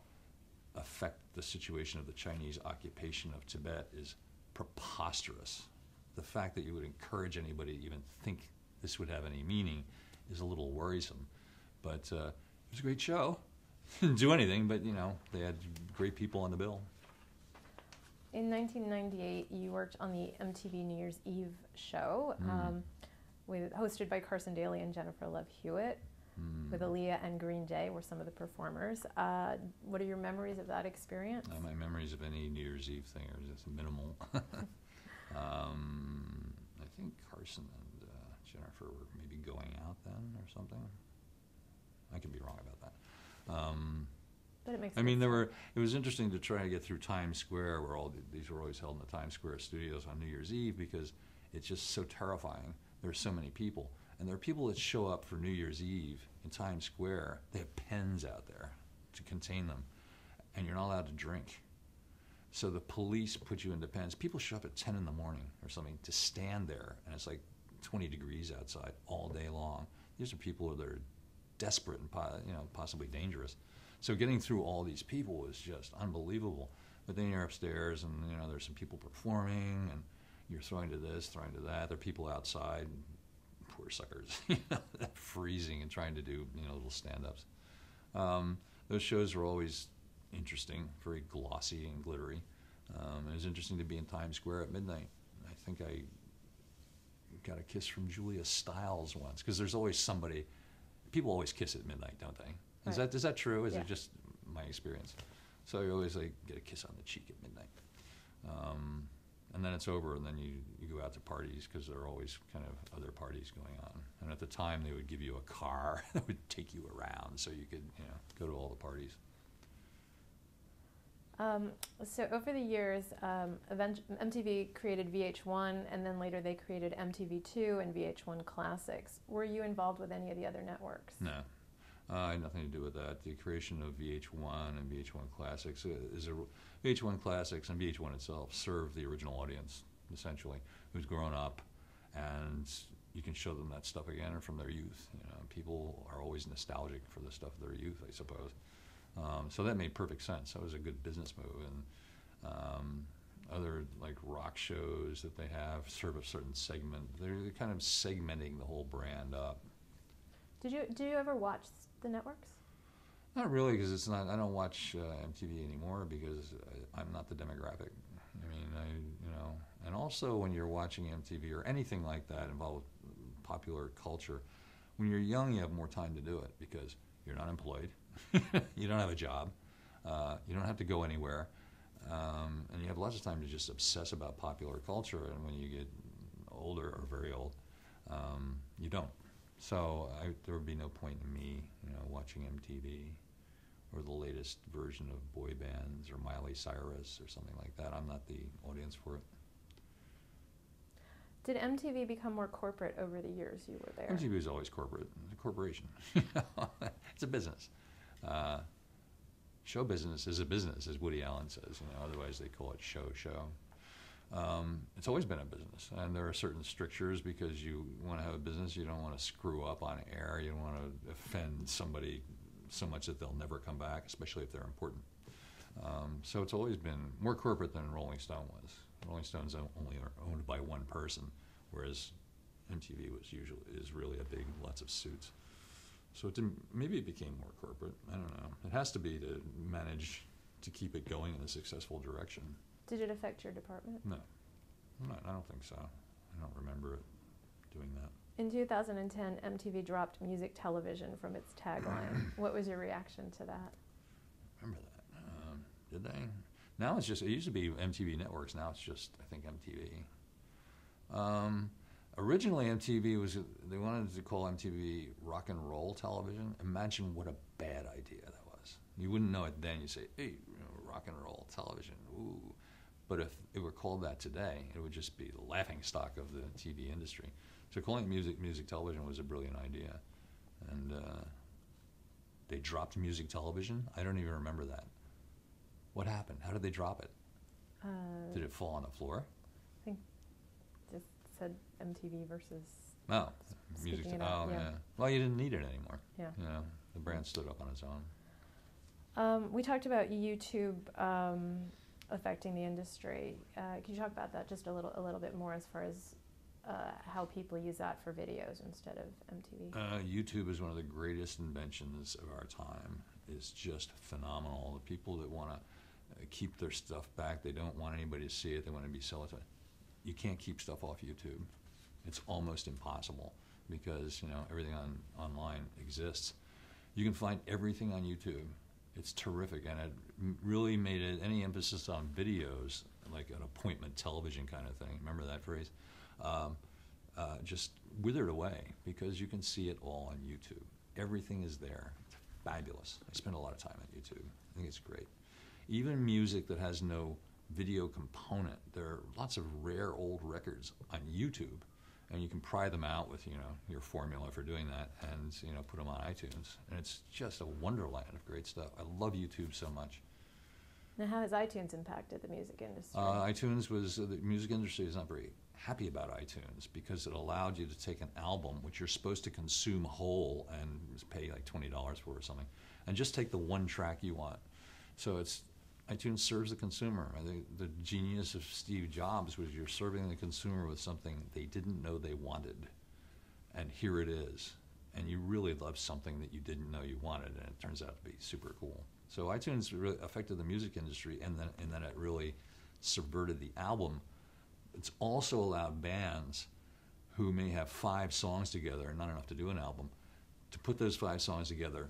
Speaker 2: affect the situation of the Chinese occupation of Tibet is preposterous. The fact that you would encourage anybody to even think this would have any meaning is a little worrisome. But it was a great show. Didn't do anything, but they had great people on the bill.
Speaker 1: In 1998, you worked on the MTV New Year's Eve show, hosted by Carson Daly and Jennifer Love Hewitt, with Aaliyah and Green Day were some of the performers. What are your memories of that experience?
Speaker 2: My memories of any New Year's Eve thing are just minimal. I think Carson and Jennifer were maybe going out then or something. I could be wrong about that.
Speaker 1: But it makes
Speaker 2: sense. It was interesting to try to get through Times Square, where these were always held in the Times Square studios on New Year's Eve, because it's just so terrifying. There are so many people. And there are people that show up for New Year's Eve in Times Square. They have pens out there to contain them, and you're not allowed to drink. So the police put you into pens. People show up at 10 in the morning or something to stand there, and it's like 20 degrees outside all day long. These are people that are desperate and possibly dangerous. So getting through all these people was just unbelievable. But then you're upstairs, and there's some people performing, and you're throwing to this, throwing to that. There are people outside. Poor suckers, freezing and trying to do little stand-ups. Those shows were always interesting, very glossy and glittery. It was interesting to be in Times Square at midnight. I think I got a kiss from Julia Stiles once, because there's always somebody. People always kiss at midnight, don't they? Is that true? Is it just my experience? So you always get a kiss on the cheek at midnight. And then it's over, and then you go out to parties, because there are always kind of other parties going on. And at the time, they would give you a car that would take you around, so you could go to all the parties.
Speaker 1: So over the years, MTV created VH1, and then later they created MTV2 and VH1 Classics. Were you involved with any of the other networks?
Speaker 2: No. I had nothing to do with that. The creation of VH1 and VH1 Classics VH1 Classics and VH1 itself served the original audience, essentially, who's grown up, and you can show them that stuff again from their youth. People are always nostalgic for the stuff of their youth, I suppose. So that made perfect sense. That was a good business move. And other rock shows that they have serve a certain segment. They're kind of segmenting the whole brand up.
Speaker 1: Did you ever watch the networks?
Speaker 2: Not really, because it's not. I don't watch MTV anymore because I'm not the demographic. And also when you're watching MTV or anything like that involved with popular culture, when you're young, you have more time to do it because you're not employed, you don't have a job, you don't have to go anywhere, and you have lots of time to just obsess about popular culture. And when you get older or very old, you don't. So there would be no point in me, watching MTV or the latest version of boy bands or Miley Cyrus or something like that. I'm not the audience for it.
Speaker 1: Did MTV become more corporate over the years you were there?
Speaker 2: MTV is always corporate. It's a corporation. It's a business. Show business is a business, as Woody Allen says. Otherwise they call it show. It's always been a business, and there are certain strictures because you want to have a business. You don't want to screw up on air. You don't want to offend somebody so much that they'll never come back, especially if they're important. So it's always been more corporate than Rolling Stone was. Rolling Stone's only owned by one person, whereas MTV is really a big, lots of suits. So maybe it became more corporate. I don't know. It has to be to manage to keep it going in a successful direction.
Speaker 1: Did it affect your department?
Speaker 2: No, I don't think so. I don't remember it doing that.
Speaker 1: In 2010, MTV dropped music television from its tagline. What was your reaction to that?
Speaker 2: Remember that? Did they? Now it used to be MTV Networks. Now it's just, I think, MTV. Originally, they wanted to call MTV Rock and Roll Television. Imagine what a bad idea that was. You wouldn't know it then. You'd say, hey, Rock and Roll Television, ooh. But if it were called that today, it would just be the laughingstock of the TV industry. So calling it music television was a brilliant idea. And they dropped music television? I don't even remember that. What happened? How did they drop it? Did it fall on the floor?
Speaker 1: I think just said MTV versus...
Speaker 2: Oh, music. Yeah. Well, you didn't need it anymore.
Speaker 1: Yeah.
Speaker 2: The brand stood up on its own.
Speaker 1: We talked about YouTube affecting the industry. Can you talk about that just a little bit more as far as how people use that for videos instead of MTV?
Speaker 2: YouTube is one of the greatest inventions of our time. It's just phenomenal. The people that want to keep their stuff back, they don't want anybody to see it, they want to be celibate. You can't keep stuff off YouTube. It's almost impossible because everything online exists. You can find everything on YouTube. It's terrific, and it really made any emphasis on videos, like an appointment television kind of thing. Remember that phrase? Just withered away because you can see it all on YouTube. Everything is there. It's fabulous. I spend a lot of time on YouTube. I think it's great. Even music that has no video component, there are lots of rare old records on YouTube, and you can pry them out with your formula for doing that, and put them on iTunes, and it's just a wonderland of great stuff. I love YouTube so much.
Speaker 1: Now, how has iTunes impacted the music industry?
Speaker 2: The music industry is not very happy about iTunes because it allowed you to take an album, which you're supposed to consume whole and pay like $20 for or something, and just take the one track you want. So iTunes serves the consumer. I think the genius of Steve Jobs was you're serving the consumer with something they didn't know they wanted, and here it is. And you really love something that you didn't know you wanted, and it turns out to be super cool. So iTunes really affected the music industry, and then it really subverted the album. It's also allowed bands who may have 5 songs together and not enough to do an album to put those 5 songs together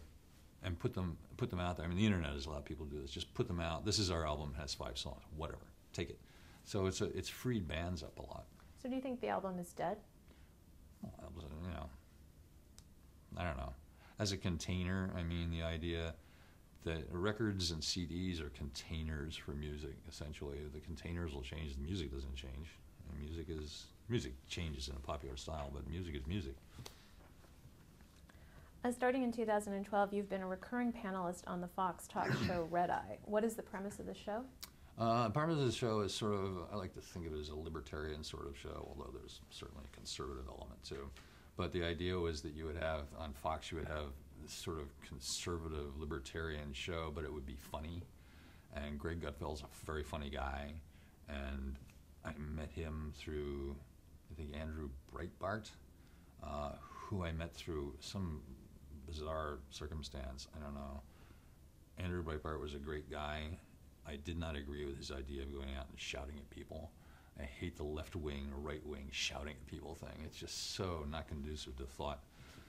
Speaker 2: and put them out there. I mean, the internet has allowed people to do this. Just put them out. This is our album. It has 5 songs. Whatever. Take it. So it's freed bands up a lot.
Speaker 1: So do you think the album is dead?
Speaker 2: Well, I don't know. As a container, I mean, the idea that records and CDs are containers for music, essentially. The containers will change. The music doesn't change. And music changes in a popular style, but music is music.
Speaker 1: Starting in 2012, you've been a recurring panelist on the Fox talk show Red Eye. What is the premise of the show?
Speaker 2: The premise of the show is sort of, I like to think of it as a libertarian sort of show, although there's certainly a conservative element too. But the idea was that on Fox, you would have this sort of conservative libertarian show, but it would be funny. And Greg Gutfeld's a very funny guy. And I met him through, I think, Andrew Breitbart, who I met through some bizarre circumstance. I don't know. Andrew Breitbart was a great guy. I did not agree with his idea of going out and shouting at people. I hate the left wing or right wing shouting at people thing. It's just so not conducive to thought.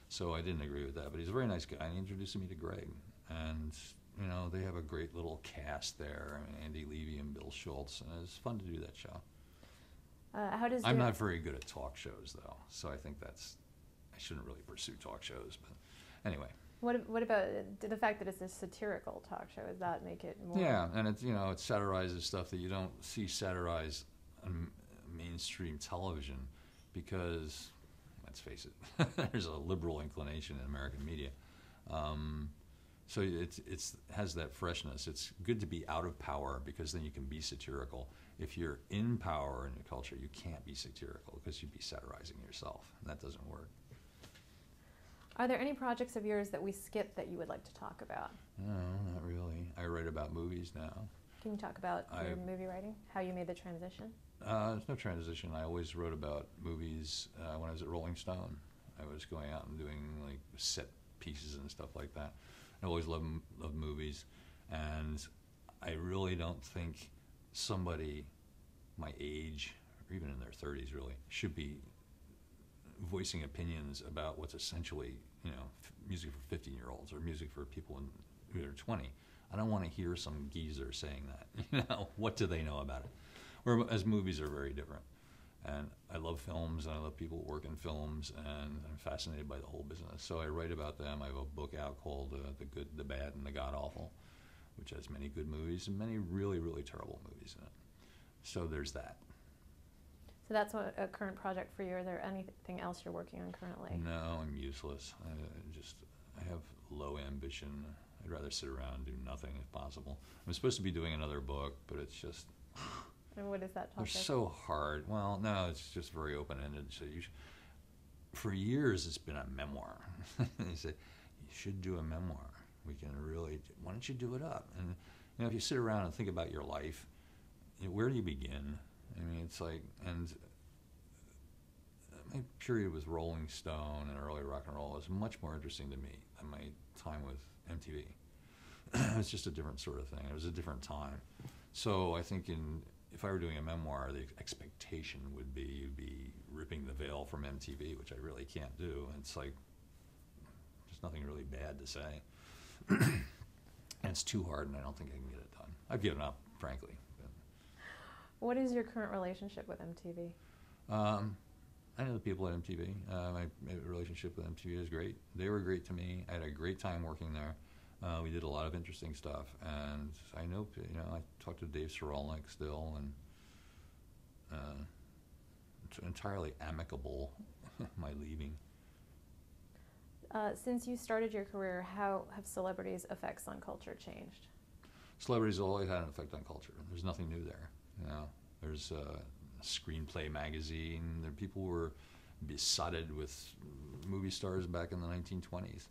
Speaker 2: So I didn't agree with that. But he's a very nice guy, and he introduced me to Greg. And, they have a great little cast there. I mean, Andy Levy and Bill Schultz, and it's fun to do that show. I'm not very good at talk shows, though, so I think I shouldn't really pursue talk shows. But anyway.
Speaker 1: What about the fact that it's a satirical talk show? Does that make it more?
Speaker 2: Yeah, and it satirizes stuff that you don't see satirized on mainstream television because, let's face it, there's a liberal inclination in American media. So it has that freshness. It's good to be out of power because then you can be satirical. If you're in power in your culture, you can't be satirical because you'd be satirizing yourself, and that doesn't work.
Speaker 1: Are there any projects of yours that we skipped that you would like to talk about?
Speaker 2: No, not really. I write about movies now.
Speaker 1: Can you talk about your movie writing? How you made the transition?
Speaker 2: There's no transition. I always wrote about movies when I was at Rolling Stone. I was going out and doing like set pieces and stuff like that. I always loved movies, and I really don't think somebody my age, or even in their 30s really, should be voicing opinions about what's essentially, music for 15-year-olds or music for people who are 20. I don't want to hear some geezer saying that. What do they know about it? Whereas movies are very different. And I love films, and I love people who work in films, and I'm fascinated by the whole business. So I write about them. I have a book out called The Good, the Bad, and the God-Awful, which has many good movies and many really, really terrible movies in it. So there's that.
Speaker 1: So that's a current project for you. Is there anything else you're working on currently?
Speaker 2: No, I'm useless. I have low ambition. I'd rather sit around and do nothing if possible. I'm supposed to be doing another book, but it's just...
Speaker 1: And what is that topic?
Speaker 2: They're so hard. Well, no, it's just very open-ended. So for years, it's been a memoir. They say, you should do a memoir. We can really... Why don't you do it up? And if you sit around and think about your life, where do you begin? I mean, it's like... And my period with Rolling Stone and early rock and roll was much more interesting to me than my time with MTV. It's just a different sort of thing. It was a different time. So I think if I were doing a memoir, the expectation would be you'd be ripping the veil from MTV, which I really can't do. It's like there's nothing really bad to say. And it's too hard, and I don't think I can get it done. I've given up, frankly. But.
Speaker 1: What is your current relationship with MTV?
Speaker 2: I know the people at MTV. My relationship with MTV is great. They were great to me. I had a great time working there. We did a lot of interesting stuff, and I know, I talk to Dave Sarolnik still, and it's entirely amicable, my leaving.
Speaker 1: Since you started your career, how have celebrities' effects on culture changed?
Speaker 2: Celebrities always had an effect on culture. There's nothing new there. There's Screenplay magazine. There people were besotted with movie stars back in the 1920s.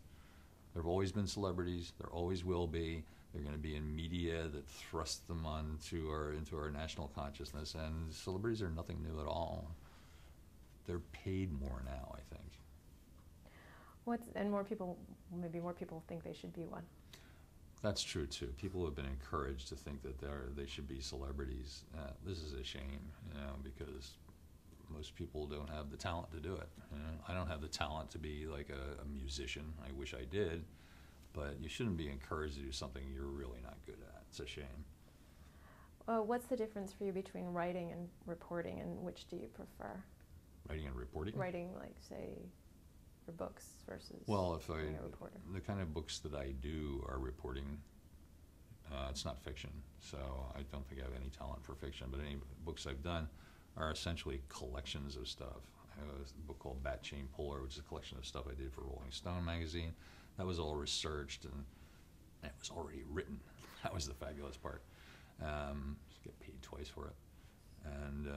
Speaker 2: There have always been celebrities. There always will be. They're going to be in media that thrust them into our national consciousness. And celebrities are nothing new at all. They're paid more now, I think.
Speaker 1: Maybe more people think they should be one.
Speaker 2: That's true too. People have been encouraged to think that they should be celebrities. This is a shame, because most people don't have the talent to do it. I don't have the talent to be like a musician. I wish I did, but you shouldn't be encouraged to do something you're really not good at. It's a shame.
Speaker 1: What's the difference for you between writing and reporting, and which do you prefer?
Speaker 2: Writing and reporting?
Speaker 1: Writing, like, say, for books versus being a reporter.
Speaker 2: The kind of books that I do are reporting. It's not fiction, so I don't think I have any talent for fiction, but any books I've done are essentially collections of stuff. I have a book called Bat Chain Puller, which is a collection of stuff I did for Rolling Stone magazine. That was all researched, and it was already written. That was the fabulous part. Get paid twice for it. And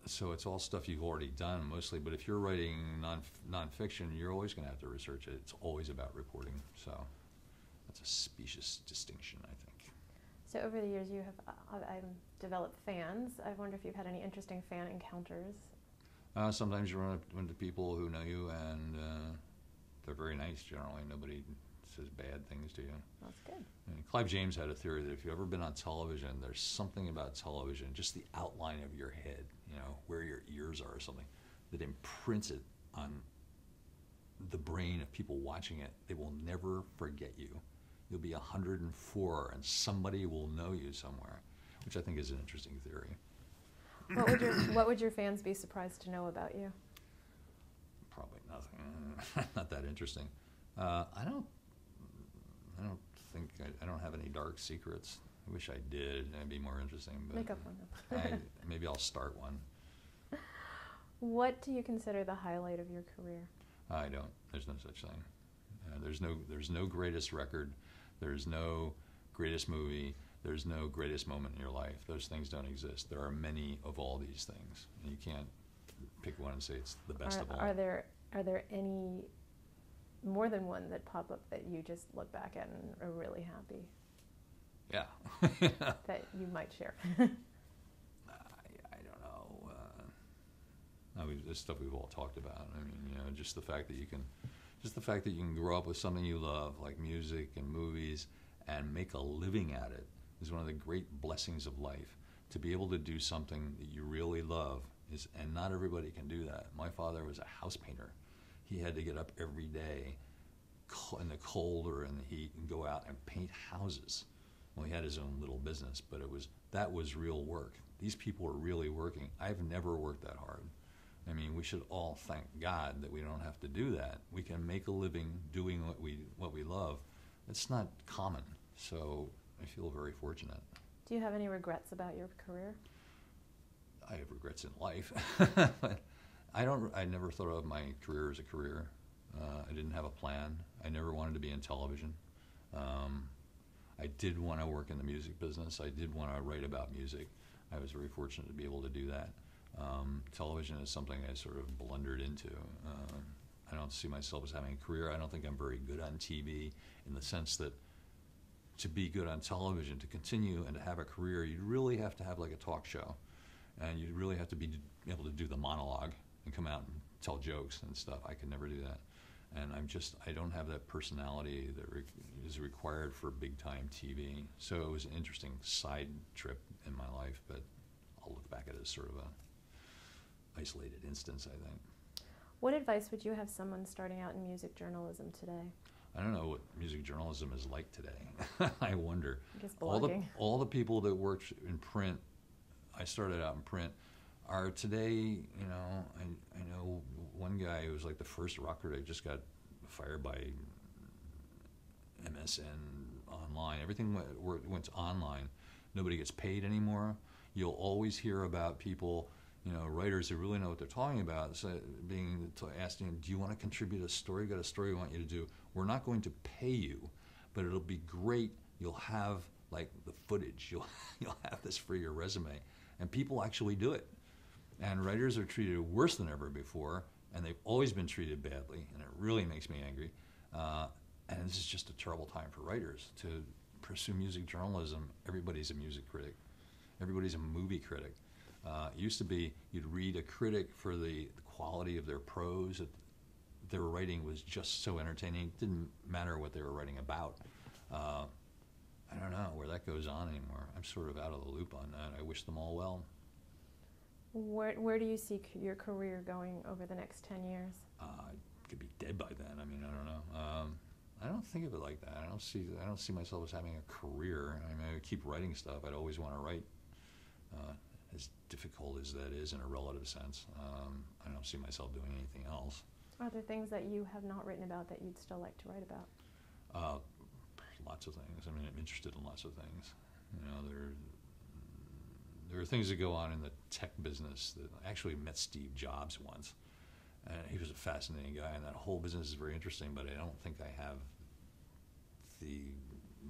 Speaker 2: so it's all stuff you've already done mostly, but if you're writing nonfiction, you're always going to have to research it. It's always about reporting, so that's a specious distinction, I think.
Speaker 1: So over the years, you have developed fans. I wonder if you've had any interesting fan encounters.
Speaker 2: Sometimes you run into people who know you, and they're very nice generally. Nobody says bad things to you.
Speaker 1: That's good.
Speaker 2: And Clive James had a theory that if you've ever been on television, there's something about television, just the outline of your head, where your ears are or something, that imprints it on the brain of people watching it. They will never forget you. You'll be 104 and somebody will know you somewhere, which I think is an interesting theory.
Speaker 1: What would your fans be surprised to know about you?
Speaker 2: Probably nothing. Not that interesting. I don't think I don't have any dark secrets. I wish I did. It'd be more interesting. But
Speaker 1: make up one.
Speaker 2: Maybe I'll start one.
Speaker 1: What do you consider the highlight of your career?
Speaker 2: I don't. There's no such thing. There's no greatest record. There's no greatest movie. There's no greatest moment in your life. Those things don't exist. There are many of all these things, and you can't pick one and say it's the best of all.
Speaker 1: Are there any more than one that pop up that you just look back at and are really happy?
Speaker 2: Yeah.
Speaker 1: that you might share?
Speaker 2: I don't know. This stuff we've all talked about. I mean, just the fact that you can grow up with something you love, like music and movies, and make a living at it is one of the great blessings of life. To be able to do something that you really love and not everybody can do that. My father was a house painter. He had to get up every day in the cold or in the heat and go out and paint houses. Well, he had his own little business, but that was real work. These people are really working. I've never worked that hard. I mean, we should all thank God that we don't have to do that. We can make a living doing what we love. It's not common, so I feel very fortunate.
Speaker 1: Do you have any regrets about your career?
Speaker 2: I have regrets in life, but I never thought of my career as a career. I didn't have a plan. I never wanted to be in television. I did want to work in the music business. I did want to write about music. I was very fortunate to be able to do that. Television is something I sort of blundered into. I don't see myself as having a career. I don't think I'm very good on TV in the sense that to be good on television, to continue and to have a career, you'd really have to have like a talk show. And you'd really have to be able to do the monologue and come out and tell jokes and stuff. I could never do that. And I don't have that personality that is required for big-time TV. So it was an interesting side trip in my life, but I'll look back at it as sort of a isolated instance, I think.
Speaker 1: What advice would you have someone starting out in music journalism today?
Speaker 2: I don't know what music journalism is like today. I wonder.
Speaker 1: Just blogging.
Speaker 2: All the people that worked in print, I started out in print, are today, I know one guy who was like the first rocker that just got fired by MSN online. Everything went online. Nobody gets paid anymore. You'll always hear about people, writers who really know what they're talking about, asking, do you want to contribute a story? We've got a story we want you to do. We're not going to pay you, but it'll be great. You'll have like the footage. You'll have this for your resume. And people actually do it. And writers are treated worse than ever before, and they've always been treated badly, and it really makes me angry. And this is just a terrible time for writers to pursue music journalism. Everybody's a music critic. Everybody's a movie critic. It used to be you'd read a critic for the quality of their prose. Their writing was just so entertaining. It didn't matter what they were writing about. I don't know where that goes on anymore. I'm sort of out of the loop on that. I wish them all well.
Speaker 1: Where do you see your career going over the next 10 years?
Speaker 2: I could be dead by then. I mean, I don't know. I don't think of it like that. I don't see myself as having a career. I mean, I keep writing stuff. I'd always want to write. As difficult as that is in a relative sense, I don't see myself doing anything else.
Speaker 1: Are there things that you have not written about that you'd still like to write about?
Speaker 2: Lots of things. I mean, I'm interested in lots of things. There are things that go on in the tech business that I actually met Steve Jobs once, and he was a fascinating guy, and that whole business is very interesting, but I don't think I have the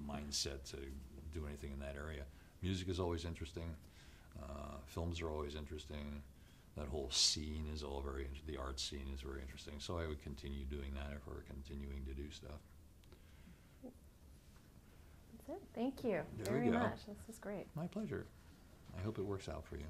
Speaker 2: mindset to do anything in that area. Music is always interesting. Films are always interesting. That whole scene is all very interesting. The art scene is very interesting. So I would continue doing that if we're continuing to do stuff.
Speaker 1: That's it. Thank you
Speaker 2: There we
Speaker 1: very
Speaker 2: go.
Speaker 1: much. This is great.
Speaker 2: My pleasure. I hope it works out for you.